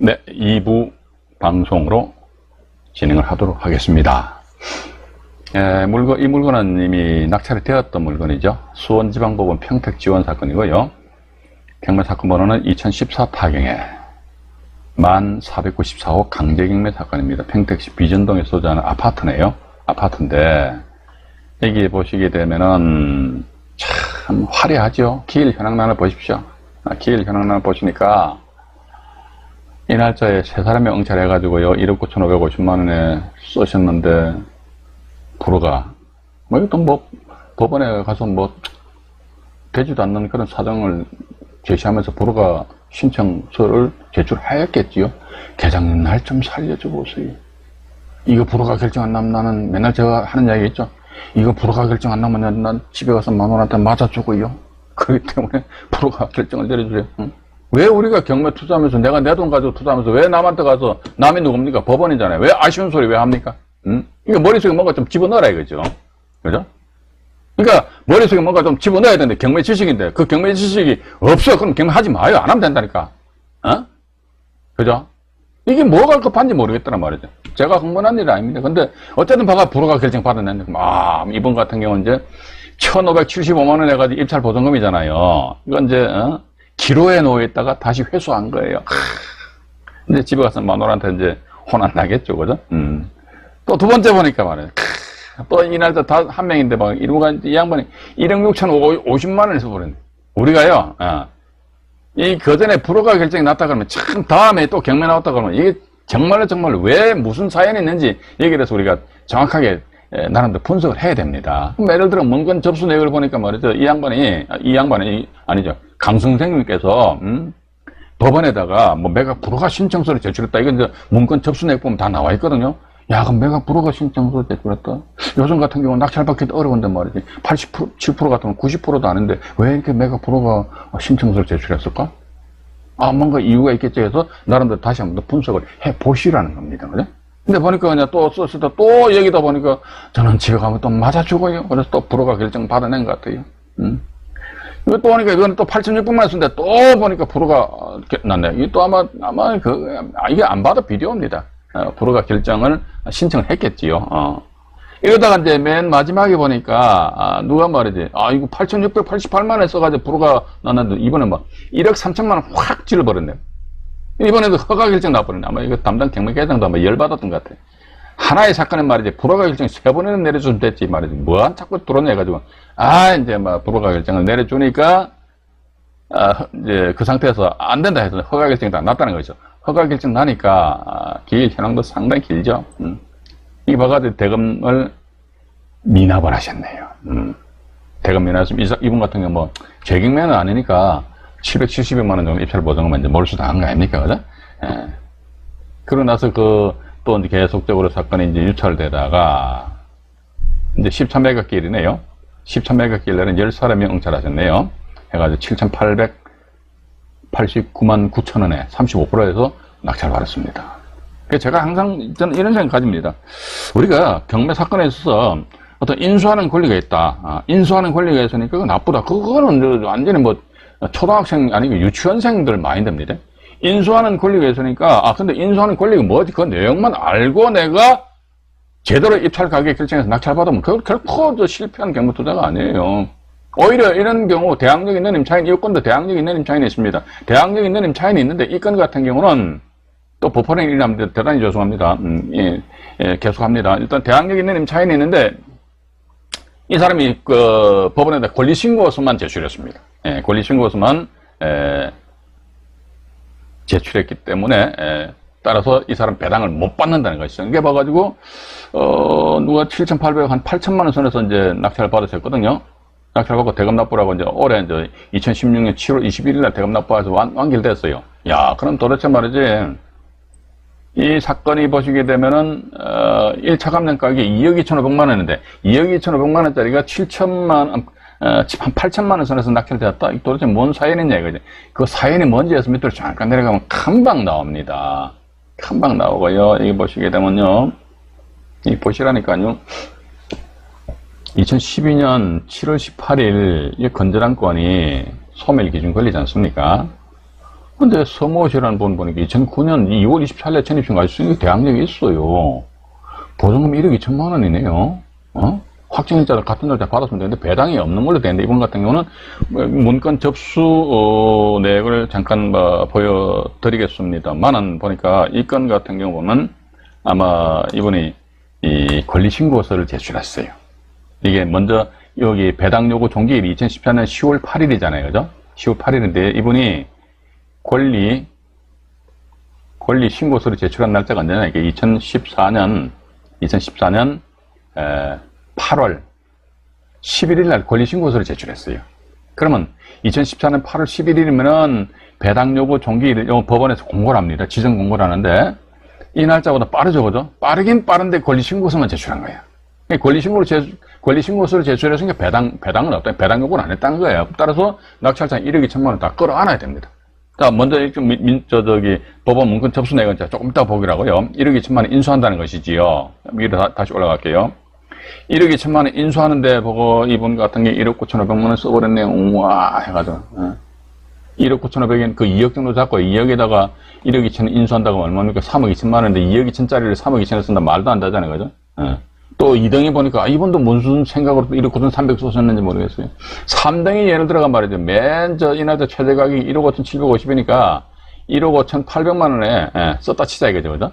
네, 2부 방송으로 진행을 하도록 하겠습니다. 이 물건은 이미 낙찰이 되었던 물건이죠. 수원지방법원 평택지원 사건이고요. 경매 사건 번호는 2014 타경에 1494호 강제경매 사건입니다. 평택시 비전동에 소재하는 아파트네요. 아파트인데 여기 보시게 되면은 참 화려하죠. 기일 현황란을 보십시오. 기일 현황란을 보시니까 이 날짜에 세 사람이 응찰해가지고요 1억 9,550만원에 쓰셨는데 불허가 이것도 법원에 가서 되지도 않는 그런 사정을 제시하면서 불허가 신청서를 제출하였겠지요. 계장님 날 좀 살려줘 보세요. 이거 불허가 결정 안 나면 나는 맨날 제가 하는 이야기 있죠. 이거 불허가 결정 안 나면 난 집에 가서 마누라한테 맞아 주고요. 그렇기 때문에 불허가 결정을 내려주세요. 응? 왜 우리가 경매 투자하면서 내가 내 돈 가지고 투자하면서 왜 남한테 가서 남이 누굽니까? 법원이잖아요. 왜 아쉬운 소리 왜 합니까? 응? 그러니까 머릿속에 뭔가 좀 집어넣어라 이거죠. 그죠? 그러니까 머릿속에 뭔가 좀 집어넣어야 되는데 경매 지식인데 그 경매 지식이 없어. 그럼 경매 하지 마요. 안 하면 된다니까. 어? 그죠? 이게 뭐가 급한지 모르겠다는 말이죠. 제가 흥분한 일은 아닙니다. 근데 어쨌든 바가 불허가 결정 받아냈는데 이번 같은 경우는 이제 1,575만원 해가지고 입찰 보증금이잖아요. 이건 이제 기로에 놓여있다가 다시 회수한 거예요. 이제 집에 가서 마누라한테 이제 혼 안 나겠죠, 그죠? 또 두 번째 보니까 말이에요. 또 이 날짜 다 한 명인데 이러고 이 양반이 1억 6,050만원을 써버렸네. 우리가요, 이 그전에 불허가 결정이 났다 그러면 참 다음에 또 경매 나왔다 그러면 이게 정말 왜 무슨 사연이 있는지 여기에 대해서 우리가 정확하게 나름대로 분석을 해야 됩니다. 예를 들어 문건 접수 내역을 보니까 말이죠. 이 양반이 아니죠. 강 선생님께서 법원에다가 매각 불허가 신청서를 제출했다. 이건 이제 문건 접수 내역 보면 다 나와 있거든요. 야, 그럼 매각 불허가 신청서 제출했다. 요즘 같은 경우는 낙찰받기도 어려운데 말이지. 80%, 7% 같으면 90%도 아닌데 왜 이렇게 매각 불허가 신청서를 제출했을까? 뭔가 이유가 있겠죠 해서 나름대로 다시 한번 더 분석을 해 보시라는 겁니다. 그죠? 근데 보니까 그냥 또 썼을 때 또 여기다 보니까 저는 집에 가면 또 맞아 죽어요. 그래서 또 불허가 결정 받아낸 것 같아요. 이거 또 보니까 이거는 또 8,600만 원 쓰는데 또 보니까 불허가 났네. 이게 또 아마 이게 안 봐도 비디오입니다. 불허가 결정을 신청을 했겠지요. 이러다가 이제 맨 마지막에 보니까 누가 말이지 이거 8,688만 원 써가지고 불허가 났는데 이번에 1억 3천만 원 확 질러버렸네. 이번에도 허가 결정 나버렸네. 아마 이거 담당 경매계장도 아마 열받았던 것 같아. 하나의 사건은 말이지 불허가 결정 3번이나 내려주면 됐지 말이지 뭐한 자꾸 드러내가지고 이제 불허가 결정을 내려주니까 이제 그 상태에서 안 된다 해서 허가 결정이 다 났다는 거죠. 허가 결정 나니까 길 현황도 상당히 길죠. 이 봐가지고 대금을 미납을 하셨네요. 대금 미납했으면 이분 같은 경우 재경매는 아니니까 770여만 원 정도 입찰 보증금은 이제 몰수당한 거 아닙니까? 그죠? 그러고 나서 또 이제 계속적으로 사건이 이제 유찰되다가 이제 13매각길이네요. 13매각길에는 10사람이 응찰하셨네요. 해가지고 7,889만 9천원에 35%에서 낙찰 받았습니다. 제가 항상 저는 이런 생각 가집니다. 우리가 경매 사건에 있어서 어떤 인수하는 권리가 있다. 인수하는 권리가 있으니까 그거 나쁘다. 그거는 완전히 초등학생 아니고 유치원생들 마인드입니다. 인수하는 권리가 있으니까 근데 인수하는 권리가 뭐지? 그 내용만 알고 내가 제대로 입찰 가격 결정해서 낙찰 받으면 그걸 결코 실패한 경매 투자가 아니에요. 오히려 이런 경우 대항력 있는 임차인, 이건도 대항력 있는 임차인이 있습니다. 대항력 있는 임차인이 있는데 이 건 같은 경우는 또 법원에 일어납니다. 대단히 죄송합니다. 계속합니다. 일단 대항력 있는 임차인이 있는데 이 사람이 법원에다 권리신고서만 제출했습니다. 권리신고서만 제출했기 때문에 따라서 이 사람 배당을 못 받는다는 것이죠. 이게 봐가지고 누가 7,800 한 8천만 원 선에서 이제 낙찰을 받으셨거든요. 낙찰 받고 대금 납부라고 이제 올해 이제 2016년 7월 21일 날 대금 납부해서 완결됐어요. 야, 그럼 도대체 말이지 이 사건이 보시게 되면은 1차 감정 가격이 2억 2,500만 원인데 2억 2,500만 원짜리가 한 8천만 원 선에서 낙찰되었다. 도대체 뭔 사연이냐 이거지. 그 사연이 뭔지 해서 밑으로 잠깐 내려가면 칸방 나옵니다. 칸방 나오고요. 여기 보시게 되면요. 이 보시라니까요. 2012년 7월 18일 이 건전한 건이 소멸 기준 걸리지 않습니까? 근데 서모 씨라는 분 보니까 2009년 2월 24일에 전입신 가지고 대항력이 있어요. 보증금 1억 2천만 원이네요. 확정일자를 같은 날짜 받았으면 되는데 배당이 없는 걸로 되는데 이분 같은 경우는 문건 접수 내역을 잠깐 보여드리겠습니다만은 보니까 이 건 같은 경우는 아마 이분이 이 권리신고서를 제출했어요. 이게 먼저 여기 배당 요구 종기일이 2014년 10월 8일이잖아요. 그죠? 10월 8일인데 이분이 권리신고서를 제출한 날짜가 언제냐? 이게 2014년 8월 11일 날 권리신고서를 제출했어요. 그러면 2014년 8월 11일이면은 배당 요구 종기일 법원에서 공고를 합니다. 지정 공고를 하는데 이 날짜보다 빠르죠, 그죠? 빠르긴 빠른데 권리신고서만 제출한 거예요. 권리신고서를 제출했으니까 배당은 없다. 배당 요구는 안 했다는 거예요. 따라서 낙찰상 1억 2천만 원 다 끌어안아야 됩니다. 자, 먼저 법원 문건 접수 내역은 조금 이따 보기라고요. 1억 2천만 원 인수한다는 것이지요. 위로 다시 올라갈게요. 1억 2천만 원 인수하는데 보고 이분 같은 게 1억 9,500만 원 써버렸네요. 우와 해가지고 1억 9,500원 그 2억 정도 잡고 2억에다가 1억 2천 인수한다고 얼마입니까? 3억 2천만 원인데 2억 2천짜리를 3억 2천에 쓴다 말도 안 되잖아요. 그죠? 또 2등이 보니까 이분도 무슨 생각으로 1억 9,300 쏘셨는지 모르겠어요. 3등이 예를 들어가 말이죠. 이날짜 최저 가격이 1억 5,750이니까 1억 5,800만 원에 썼다 치자 이거죠. 그죠?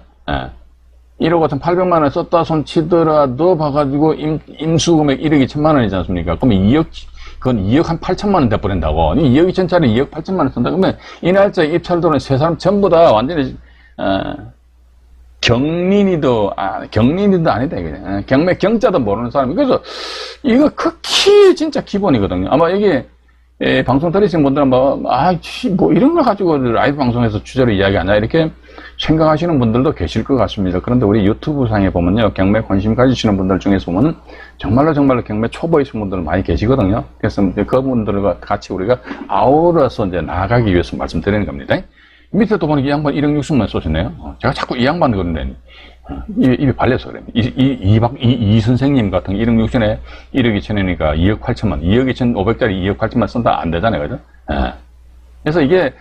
1억 5,800만 원에 썼다 손 치더라도 봐가지고 임수금액 1억 2천만 원이지 않습니까? 그러면 그건 2억 한 8천만 원 돼버린다고. 2억 2천짜리 2억 8천만 원 쓴다. 그러면 이 날짜에 입찰도는 세 사람 전부 다 완전히, 경린이도 아니다, 이게. 경자도 모르는 사람이. 그래서 이거 극히 진짜 기본이거든요. 아마 이게, 방송 들으신 분들은 뭐 이런 거 가지고 라이브 방송에서 주제로 이야기하냐, 이렇게 생각하시는 분들도 계실 것 같습니다. 그런데 우리 유튜브 상에 보면요, 경매 관심 가지시는 분들 중에서 보면 정말로 경매 초보이신 분들 많이 계시거든요. 그래서 그분들과 같이 우리가 아우러서 이제 나아가기 위해서 말씀드리는 겁니다. 밑에도 보니까 이 양반 1억 60만 쏘시네요. 제가 자꾸 이 양반 그러는데, 입이 발려서 그래요. 이 선생님 같은 1억 6천에 1억 2천이니까 2억 8천만, 2억 2천 5백짜리 2억 8천만 쓴다 안 되잖아요. 그죠? 그래서 이게,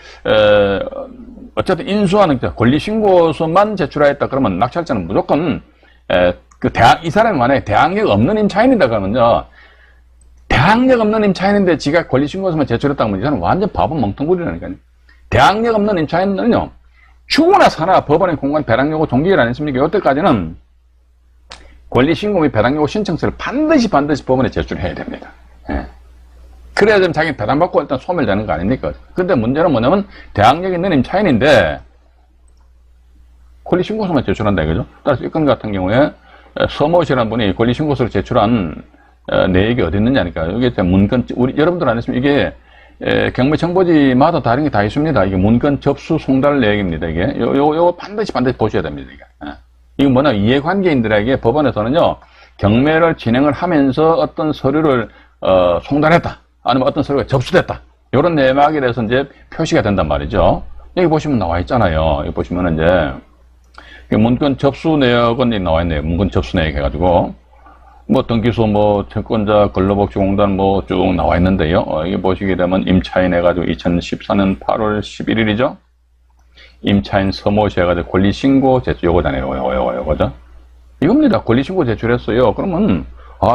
어쨌든 인수하는 권리신고서만 제출하였다 그러면 낙찰자는 무조건, 이 사람이 만약에 대항력 없는 임차인이다 그러면요. 대항력 없는 임차인인데 지가 권리신고서만 제출했다 그러면 이 사람은 완전 바보 멍텅구리라니까요. 대항력 없는 임차인은요, 죽으나 사나 법원의 공간 배당요구 종기일 아니습니까? 이때까지는 권리신고 및 배당요구 신청서를 반드시 법원에 제출해야 됩니다. 그래야 좀 자기 배당받고 일단 소멸되는 거 아닙니까? 근데 문제는 뭐냐면 대항력 있는 임차인인데 권리신고서만 제출한다 이거죠. 따라서 이 건 같은 경우에 서모 씨라는 분이 권리신고서를 제출한 내역이 어디 있느냐니까. 여기 문건, 여러분들 안 했으면 이게 경매 정보지마다 다른 게 다 있습니다. 이게 문건 접수 송달 내역입니다. 이게 요거 반드시 보셔야 됩니다. 이거 뭐냐, 이해관계인들에게 법원에서는요, 경매를 진행을 하면서 어떤 서류를 송달했다, 아니면 어떤 서류가 접수됐다, 이런 내막에 대해서 이제 표시가 된단 말이죠. 여기 보시면 나와 있잖아요. 여기 보시면 이제 문건 접수 내역은 나와 있네요. 문건 접수 내역 해가지고. 등기소, 채권자, 근로복지공단, 쭉 나와 있는데요. 이게 보시게 되면 임차인 해가지고 2014년 8월 11일이죠. 임차인 서모 씨 해가지고 권리신고 제출, 요거잖아요. 요거죠. 이겁니다. 권리신고 제출했어요. 그러면,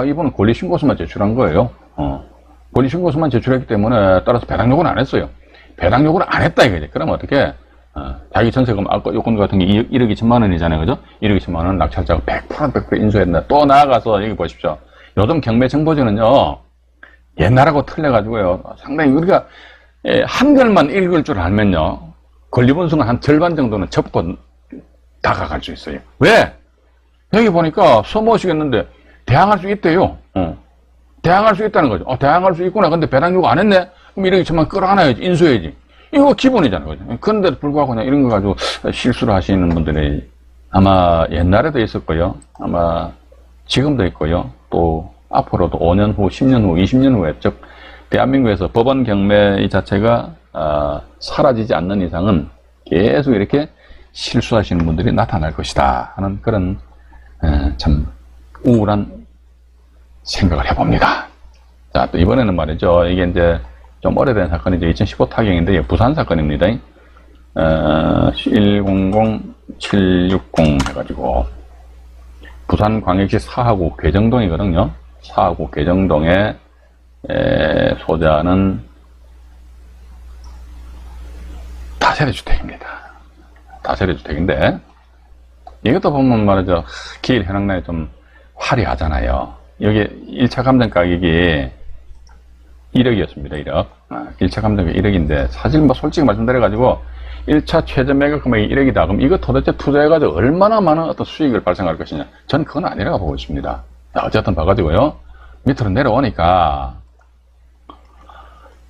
이분은 권리신고서만 제출한 거예요. 권리신고서만 제출했기 때문에 따라서 배당요구는 안 했어요. 배당요구를 안 했다 이거지. 그러면 어떻게? 자기 전세금, 아까 요건 같은 게 1억 2천만 원이잖아요. 그죠? 1억 2천만 원 낙찰자가 100% 인수해야 된다. 또 나아가서 여기 보십시오. 요즘 경매 정보지는요, 옛날하고 틀려가지고요, 상당히 우리가 한글만 읽을 줄 알면요, 권리분수는 한 절반 정도는 접고 다가갈 수 있어요. 왜? 여기 보니까 써보시겠는데, 대항할 수 있대요. 대항할 수 있다는 거죠. 대항할 수 있구나. 근데 배당 요구 안 했네? 그럼 1억 2천만 끌어안아야지. 인수해야지. 이거 기본이잖아요. 그죠? 그런데도 불구하고 그냥 이런 거 가지고 실수를 하시는 분들이 아마 옛날에도 있었고요. 아마 지금도 있고요. 또 앞으로도 5년 후, 10년 후, 20년 후에, 즉 대한민국에서 법원 경매 이 자체가 사라지지 않는 이상은 계속 이렇게 실수하시는 분들이 나타날 것이다 하는 그런 참 우울한 생각을 해봅니다. 자, 또 이번에는 말이죠. 이게 이제 좀 오래된 사건이죠. 2015 타경인데 부산 사건입니다. 100760 해가지고 부산광역시 사하구 괴정동이거든요. 사하구 괴정동에 소재하는 다세대주택입니다. 다세대주택인데 이것도 보면 말이죠. 기일 현황란이 좀 화려하잖아요. 여기 1차 감정 가격이 1억이었습니다. 1억. 1차 감정이 1억인데 사실 뭐 솔직히 말씀드려가지고 1차 최저 매각 금액이 1억이다. 그럼 이거 도대체 투자해가지고 얼마나 많은 어떤 수익을 발생할 것이냐. 전 그건 아니라고 보고 있습니다. 어쨌든 봐가지고요. 밑으로 내려오니까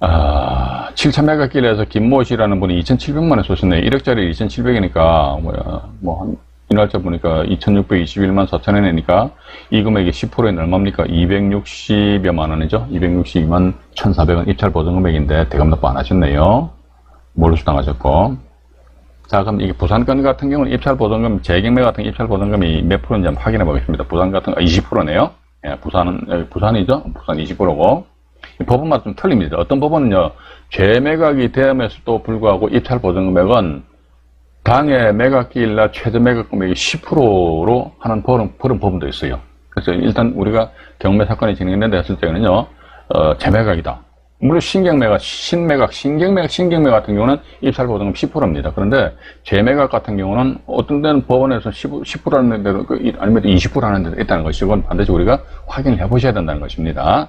7차 매각길에서 김모 씨라는 분이 2,700만원 쏘셨네요. 1억짜리 2,700이니까 뭐 이 날짜 보니까 2,621만 4천원이니까 이 금액이 10%에 얼마입니까? 260여만 원이죠. 262만 1,400원 입찰 보증 금액인데 대금 납부 안 하셨네요. 몰수 당하셨고. 자, 그럼 이게 부산건 같은 경우는 입찰 보증금, 재경매 같은 입찰 보증금이 몇 프로인지 한번 확인해 보겠습니다. 부산 같은 거 20%네요. 예, 부산은 부산이죠. 부산 20%고. 법원마다 좀 틀립니다. 어떤 법원은요, 재매각이 되면서도 불구하고 입찰 보증금액은 당해 매각기일날 최저 매각 금액이 10%로 하는 그런 법원도 있어요. 그래서 일단 우리가 경매 사건이 진행된다 했을 때는요, 재매각이다. 물론 신경매각 같은 경우는 입찰 보증금 10%입니다. 그런데 재매각 같은 경우는 어떤 데는 법원에서 10% 하는 데도 아니면 20% 하는 데도 있다는 것이고 반드시 우리가 확인을 해 보셔야 된다는 것입니다.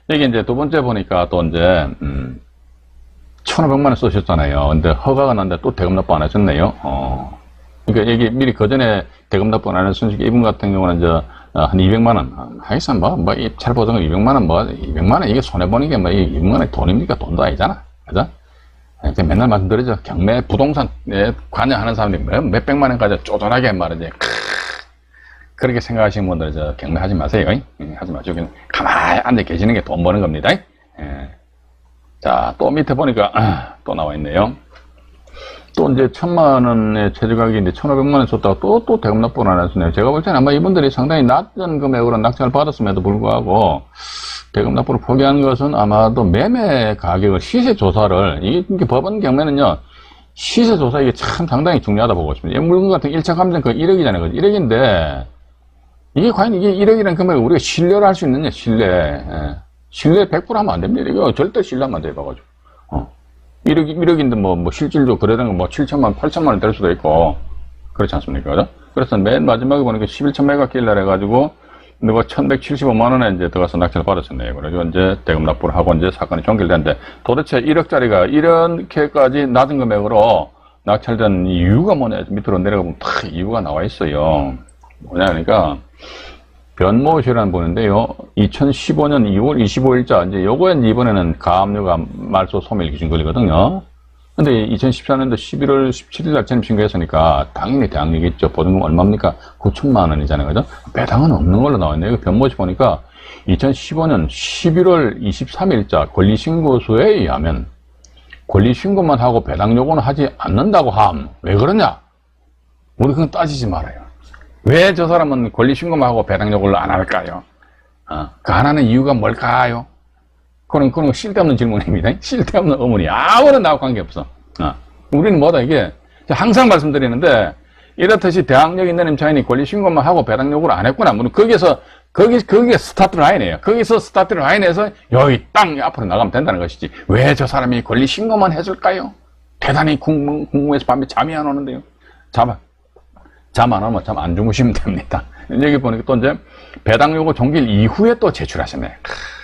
이게 이제 두 번째 보니까 또 이제 1,500만 원 쓰셨잖아요. 근데 허가가 났는데 또 대금 납부 안 하셨네요. 그러니까 이게 미리 그 전에 대금 납부 안 하신 이분 같은 경우는 이제 한 200만 원. 하여튼 뭐 입찰 보증금 200만 원 200만 원 이게 손해 보는 게 200만 원이 돈입니까? 돈도 아니잖아. 그죠? 맨날 말씀드리죠. 경매 부동산에 관여하는 사람들이 몇백만 원까지 쪼잔하게 말이지. 그렇게 생각하시는 분들 경매 하지 마세요. 하지 마시고 그냥 가만히 앉아 계시는 게 돈 버는 겁니다. 자, 또 밑에 보니까 또 나와 있네요. 또 이제 1,000만 원의 최저가격인데 1,500만 원 줬다가 또 대금 납부를 안 했네요. 제가 볼 때는 아마 이분들이 상당히 낮은 금액으로 낙찰을 받았음에도 불구하고 대금 납부를 포기한 것은 아마도 매매 가격을 시세 조사를 이게 법원 경매는요 시세 조사 이게 참 상당히 중요하다 보고 있습니다. 이 물건 같은 1차 감정 그 1억이잖아요. 1억인데 이게 과연 이게 1억이라는 금액을 우리가 신뢰를 할 수 있느냐 신뢰. 신뢰 100% 하면 안 됩니다. 이거 절대 신뢰하면 안 돼요, 봐가지고. 1억인데 뭐 실질도 그래도 뭐 7천만, 8천만 원 될 수도 있고, 그렇지 않습니까? 그죠? 그래서 맨 마지막에 보니까 11천 매각길날 해가지고, 누가 1,175만 원에 이제 들어가서 낙찰을 받았었네요. 그래서 이제 대금 납부를 하고 이제 사건이 종결되는데, 도대체 1억짜리가 이렇게까지 낮은 금액으로 낙찰된 이유가 뭐냐, 밑으로 내려가보면 다 이유가 나와 있어요. 뭐냐, 그러니까, 변모씨라는 분인데요. 2015년 2월 25일자, 이제 요거는 이번에는 가압류가 말소 소멸 기준 걸리거든요. 근데 2014년도 11월 17일날 전입 신고했으니까 당연히 대항력이 있죠. 보증금 얼마입니까? 9천만 원이잖아요. 그죠? 배당은 없는 걸로 나와있네요. 변모씨 보니까 2015년 11월 23일자 권리신고서에 의하면 권리신고만 하고 배당 요구는 하지 않는다고 함. 왜 그러냐? 우리 그건 따지지 말아요. 왜 저 사람은 권리신고만 하고 배당 요구를 안 할까요? 그 안 하는 이유가 뭘까요? 그런 쓸데없는 질문입니다. 쓸데없는 의문이 아무런 나하고 관계없어. 우리는 뭐다 이게 항상 말씀드리는데 이렇듯이 대항력 있는 임차인이 권리신고만 하고 배당 요구를 안 했구나. 물론 그게 스타트 라인이에요. 거기서 스타트 라인에서 여기 땅 앞으로 나가면 된다는 것이지. 왜 저 사람이 권리신고만 해줄까요? 대단히 궁금해서 밤에 잠이 안 오는데요. 잠 안 오면 참 안 주무시면 됩니다. 여기 보니까 또 이제 배당 요구 종결 이후에 또 제출하셨네.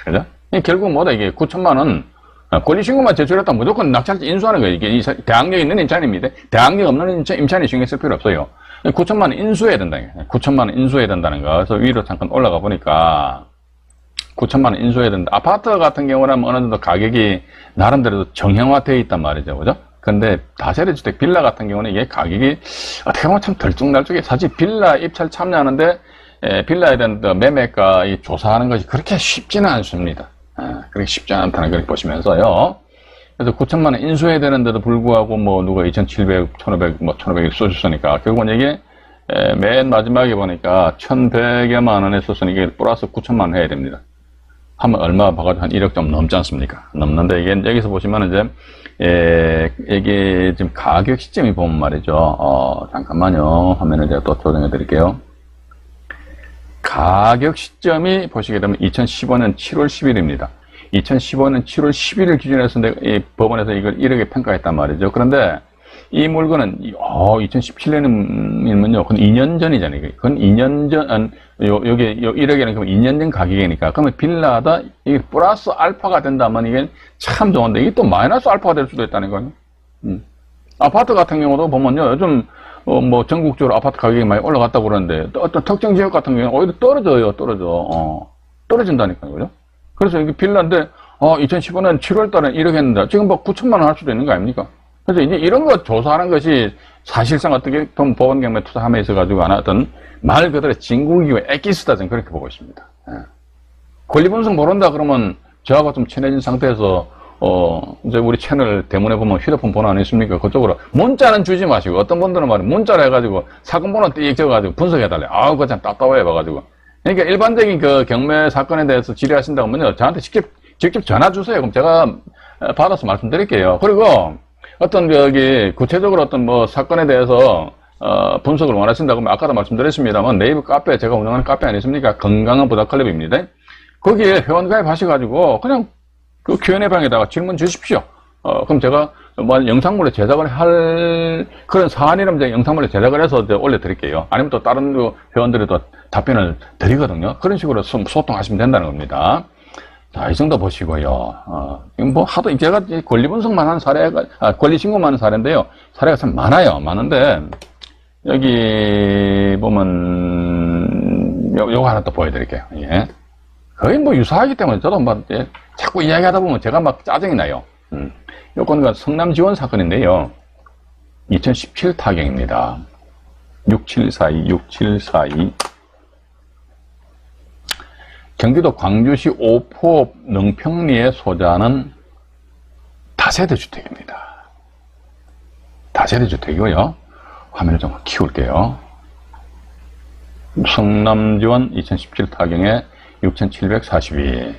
그죠? 결국 뭐다 이게 9천만 원 권리신고만 제출했다면 무조건 낙찰자 인수하는 거예요. 이게 대항력 있는 임차인입니다. 대항력 없는 임차인이 신경 쓸 필요 없어요. 9천만 원 인수해야 된다는 거예요. 9천만 원 인수해야 된다는 거. 그래서 위로 잠깐 올라가 보니까 9천만 원 인수해야 된다. 아파트 같은 경우는 어느 정도 가격이 나름대로 정형화되어 있단 말이죠. 그죠? 근데 다세대주택 빌라 같은 경우는 이게 가격이 어떻게 보면 참 들쭉날쭉해. 사실 빌라 입찰 참여하는데 빌라에 대한 매매가 조사하는 것이 그렇게 쉽지는 않습니다. 그렇게 쉽지 않다는 걸 보시면서요. 그래서 9천만 원 인수해야 되는데도 불구하고 뭐 누가 2,700, 1,500, 뭐 1,500을 쏘셨으니까 결국은 이게 맨 마지막에 보니까 1,100여만 원에 썼으니 이게 플러스 9천만 원 해야 됩니다. 하면 얼마 봐가지고 한 1억 좀 넘지 않습니까? 넘는데 이게 여기서 보시면 이제 이게 지금 가격 시점이 보면 말이죠. 잠깐만요. 화면을 제가 또 조정해 드릴게요. 가격 시점이 보시게 되면 2015년 7월 10일입니다. 2015년 7월 10일을 기준으로 해서 이 법원에서 이걸 1억에 평가했단 말이죠. 그런데 이 물건은 2017년이면요. 그건 2년 전이잖아요. 그건 2년 전, 여기 1억에는 그럼 2년 전 가격이니까. 그러면 빌라다 이게 플러스 알파가 된다면 이게 참 좋은데 이게 또 마이너스 알파가 될 수도 있다는 거예요. 아파트 같은 경우도 보면요. 요즘 뭐 전국적으로 아파트 가격이 많이 올라갔다고 그러는데 어떤 특정 지역 같은 경우는 오히려 떨어져요. 떨어진다니까요. 그죠? 그래서 이게 빌라인데 2015년 7월 달에 1억 했는데 지금 뭐 9천만 원 할 수도 있는 거 아닙니까? 그래서 이제 이런 거 조사하는 것이 사실상 어떻게 보면 보건 경매 투자함에 있어가지고 안 하던 말 그대로 진국이고 엑기스다 저는 그렇게 보고 있습니다. 권리 분석 모른다 그러면 저하고 좀 친해진 상태에서 이제 우리 채널 대문에 보면 휴대폰 번호 안 있습니까? 그쪽으로 문자는 주지 마시고 어떤 분들은 말이야 문자를 해가지고 사건 번호 띡 적어가지고 분석해달래. 그거 참 답답해 봐가지고. 그러니까 일반적인 그 경매 사건에 대해서 질의하신다고 하면요 저한테 직접 전화 주세요. 그럼 제가 받아서 말씀드릴게요. 그리고 어떤 구체적으로 어떤 뭐 사건에 대해서 분석을 원하신다고 하면 아까도 말씀드렸습니다만 네이버 카페 제가 운영하는 카페 아니십니까? 건강한 부자클럽입니다. 거기에 회원 가입하셔가지고 그냥 그 Q&A 방에다가 질문 주십시오. 그럼 제가 뭐 영상물에 제작을 할 그런 사안이라면 제가 영상물에 제작을 해서 올려드릴게요. 아니면 또 다른 회원들이 또 답변을 드리거든요. 그런 식으로 소통하시면 된다는 겁니다. 자, 이 정도 보시고요. 뭐 하도 제가 권리 분석만 한 사례가, 권리 신고만 한 사례인데요. 사례가 참 많아요. 많은데, 여기 보면, 요거 하나 또 보여드릴게요. 예. 거의 뭐 유사하기 때문에 저도 막, 자꾸 이야기하다 보면 제가 막 짜증이 나요. 요건 성남 지원 사건인데요. 2017 타경입니다. 6742. 경기도 광주시 오포읍 능평리에 소재하는 다세대 주택입니다. 다세대 주택이고요. 화면을 좀 키울게요. 성남지원 2017 타경에 6,742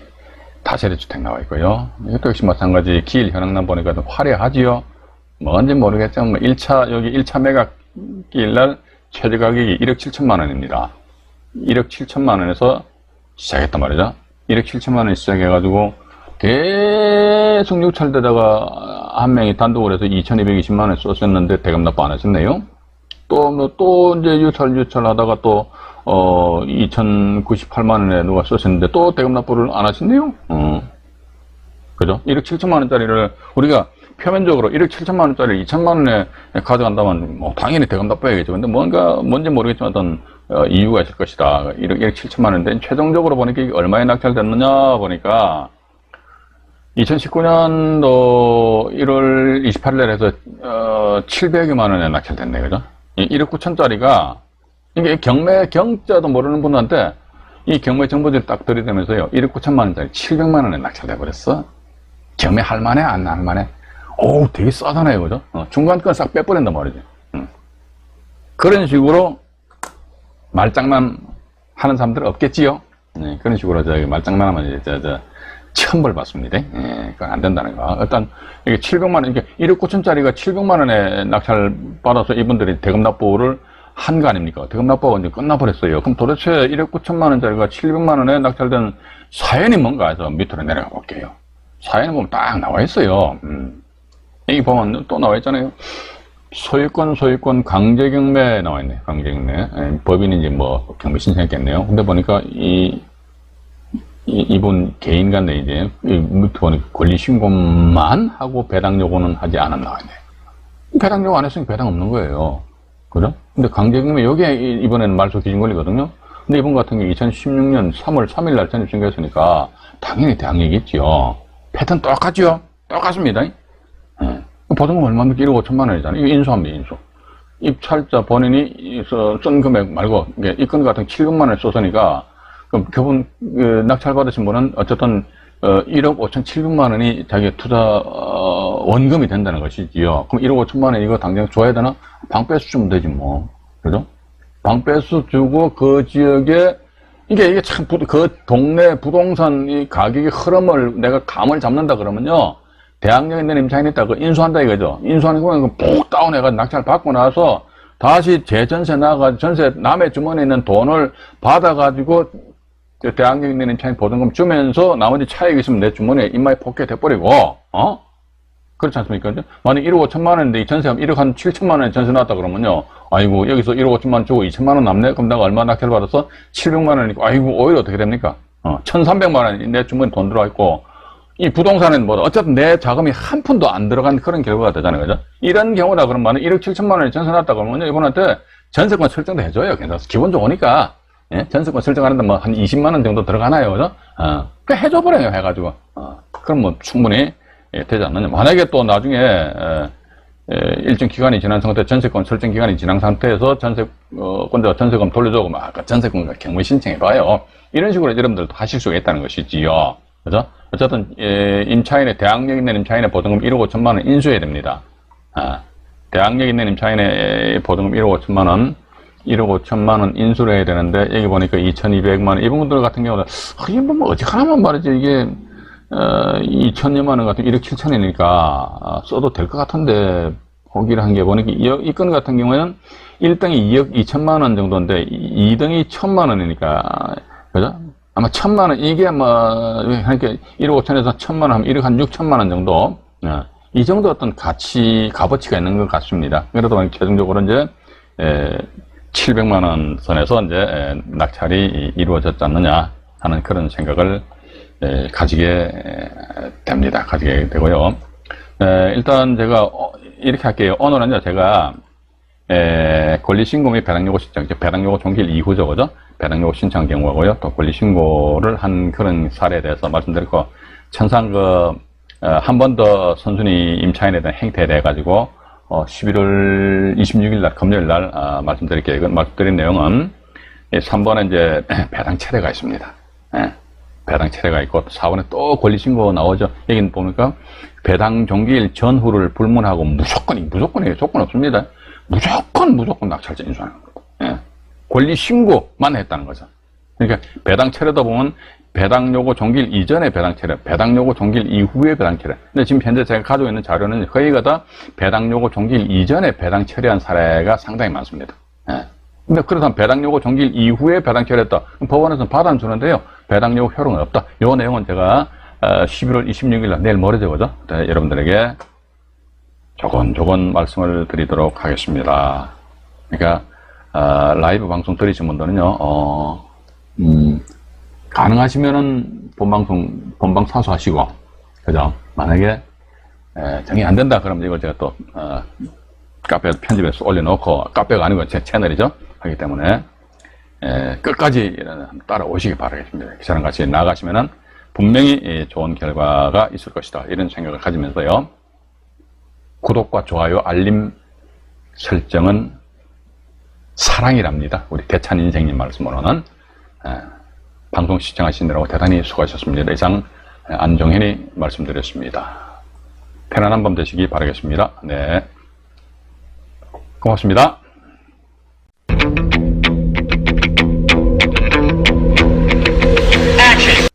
다세대 주택 나와 있고요. 이것도 역시 마찬가지 기일 현황란 보니까 좀 화려하지요. 뭔지 모르겠지만 1차 매각 기일날 최저 가격이 1억 7천만 원입니다. 1억 7천만 원에서 시작했단 말이죠. 1억 7천만 원 시작해가지고 계속 유찰되다가 한 명이 단독으로 해서 2,220만 원 썼었는데 대금 납부 안 하셨네요. 또 이제 유찰하다가 또 2,098만 원에 누가 썼었는데 또 대금 납부를 안 하셨네요. 그죠? 1억 7천만 원짜리를 우리가 표면적으로 1억 7천만 원짜리 2천만 원에 가져간다면 뭐 당연히 대금 납부해야겠죠. 근데 뭔지 모르겠지만 어떤 이유가 있을 것이다. 1억 7천만 원인데 최종적으로 보니까 이게 얼마에 낙찰됐느냐 보니까 2019년도 1월 28일에 해서 700여만 원에 낙찰됐네. 그죠? 1억 9천짜리가 이게 경자도 모르는 분한테 이 경매 정보지를 딱 들이대면서요. 1억 9천만 원짜리 700만 원에 낙찰돼 버렸어. 경매 할만해? 안 할만해? 오, 되게 싸다네요. 그죠? 중간권 싹 빼버린단 말이죠. 그런 식으로 말장난 하는 사람들은 없겠지요? 네, 그런 식으로 말장난하면 이제 천벌 받습니다. 그건 안 된다는 거. 일단 이게 700만 원, 이게 1억 9천짜리가 700만 원에 낙찰 받아서 이분들이 대금 납부를 한 거 아닙니까? 대금 납부가 이제 끝나버렸어요. 그럼 도대체 1억 9천만 원짜리가 700만 원에 낙찰된 사연이 뭔가 해서 밑으로 내려가 볼게요. 사연을 보면 딱 나와 있어요. 여기 보면 또 나와 있잖아요. 소유권 강제경매 나와 있네. 강제경매. 법인인지 뭐 경매 신청했겠네요. 근데 보니까 이분 개인 간에 이제 밑에 보니까 권리 신고만 하고 배당 요구는 하지 않았나 하네. 배당 요구 안 했으니 배당 없는 거예요. 그죠? 근데 강제경매 여기에 이번에는 말소 기준 권리거든요. 근데 이분 같은 경우 2016년 3월 3일 날 전입 신고했으니까 당연히 대항력이겠지요. 패턴 똑같죠? 똑같습니다. 보증금 얼마입니까? 1억 5천만 원이잖아요. 이거 인수합니다, 인수. 입찰자 본인이 쓴 금액 말고, 입건 같은 700만 원을 썼으니까, 그럼 그분, 낙찰받으신 분은 어쨌든, 1억 5,700만 원이 자기 투자, 원금이 된다는 것이지요. 그럼 1억 5천만 원 이거 당장 줘야 되나? 방패수 주면 되지, 뭐. 그죠? 방패수 주고 그 지역에, 이게 참, 그 동네 부동산 이 가격의 흐름을 내가 감을 잡는다 그러면요. 대항력에 있는 임차인이 있다. 그 인수한다 이거죠. 인수하는 거는 푹 다운해가지고 낙찰 받고 나서 다시 재전세 나가지고 전세 남의 주머니에 있는 돈을 받아가지고 대항력 있는 임차인 보증금 주면서 나머지 차익이 있으면 내 주머니에 입마에 포켓해버리고, 그렇지 않습니까? 만약 1억 5천만 원인데 이 전세가 1억 한 7천만 원에 전세 나왔다 그러면요. 아이고, 여기서 1억 5천만 원 주고 2천만 원 남네? 그럼 내가 얼마 낙찰 받았어? 700만 원이니까, 아이고, 오히려 어떻게 됩니까? 1,300만 원이 내 주머니 돈 들어와 있고, 이 부동산은 뭐, 어쨌든 내 자금이 한 푼도 안 들어간 그런 결과가 되잖아요. 그죠? 이런 경우다 그러면 만약 1억 7천만 원에 전세 났다 그러면요. 이분한테 전세권 설정도 해줘요. 괜찮아서. 기분 좋으니까. 예? 전세권 설정하는데 뭐 한 20만 원 정도 들어가나요? 그죠? 그 해줘버려요. 해가지고. 그럼 뭐 충분히 되지 않느냐. 만약에 또 나중에, 일정 기간이 지난 상태, 전세권 설정 기간이 지난 상태에서 전세권자가 전세금 돌려주고, 막, 아까 전세권과 경무 신청해봐요. 이런 식으로 여러분들도 하실 수가 있다는 것이지요. 그죠? 어쨌든, 임차인의, 대항력 있는 임차인의 보증금 1억 5천만 원 인수해야 됩니다. 대항력 있는 임차인의 보증금 1억 5천만 원, 1억 5천만 원 인수를 해야 되는데, 여기 보니까 2,200만 원, 이분들 같은 경우는, 이게 뭐, 어지간하면 말이지, 이게, 2천여만 원 같은 1억 7천이니까 써도 될 것 같은데 보기를 한 게 보니까 이 건 같은 경우에는 1등이 2억 2천만 원 정도인데 2등이 1천만 원이니까 그죠? 아마 1천만 원 이게 뭐 그러니까 1억 5천에서 1천만 원 하면 1억 한 6천만 원 정도 이 정도 어떤 값어치가 있는 것 같습니다. 그래도 최종적으로 이제 700만 원 선에서 이제 낙찰이 이루어졌지 않느냐 하는 그런 생각을 가지게 됩니다. 가지게 되고요. 일단 제가 이렇게 할게요. 오늘은요, 제가 권리신고 및 배당요구 신청, 배당요구 종기일 이후죠, 그죠? 배당요구 신청 경우하고요. 또 권리신고를 한 그런 사례에 대해서 말씀드렸고, 천상 한 번 더 선순위 임차인에 대한 행태에 대해 가지고 11월 26일 날 금요일 날 말씀드릴게요. 말씀드린 내용은 3번에 이제 배당 체례가 있습니다. 배당 체례가 있고 4번에 또 권리신고 나오죠. 여기는 보니까 배당 종기일 전후를 불문하고 무조건이에요. 조건 없습니다. 무조건 낙찰자 인수하는 거예요. 권리신고만 했다는 거죠. 그러니까 배당 체례도 보면 배당 요구 종기일 이전에 배당 체례, 배당 요구 종기일 이후에 배당 체례. 근데 지금 현재 제가 가지고 있는 자료는 거의가 다 배당 요구 종기일 이전에 배당 체례한 사례가 상당히 많습니다. 근데 그렇다면 배당 요구 종기일 이후에 배당 체례했다. 법원에서는 받아주는데요. 배당 요구 효력은 없다. 요 내용은 제가 11월 26일 날 내일 모레죠, 그죠? 여러분들에게 조곤조곤 말씀을 드리도록 하겠습니다. 그러니까 라이브 방송 들으신 분들은요, 가능하시면은 본방 사수하시고, 그죠? 만약에 정이 안 된다 그러면 이걸 제가 또 카페에 편집해서 올려놓고, 카페가 아니고 제 채널이죠. 하기 때문에 끝까지 따라오시기 바라겠습니다. 저랑 같이 나가시면은 분명히 좋은 결과가 있을 것이다. 이런 생각을 가지면서요. 구독과 좋아요, 알림 설정은 사랑이랍니다. 우리 대찬 인생님 말씀으로는. 방송 시청하시느라고 대단히 수고하셨습니다. 이상 안종현이 말씀드렸습니다. 편안한 밤 되시기 바라겠습니다. 네, 고맙습니다. Action.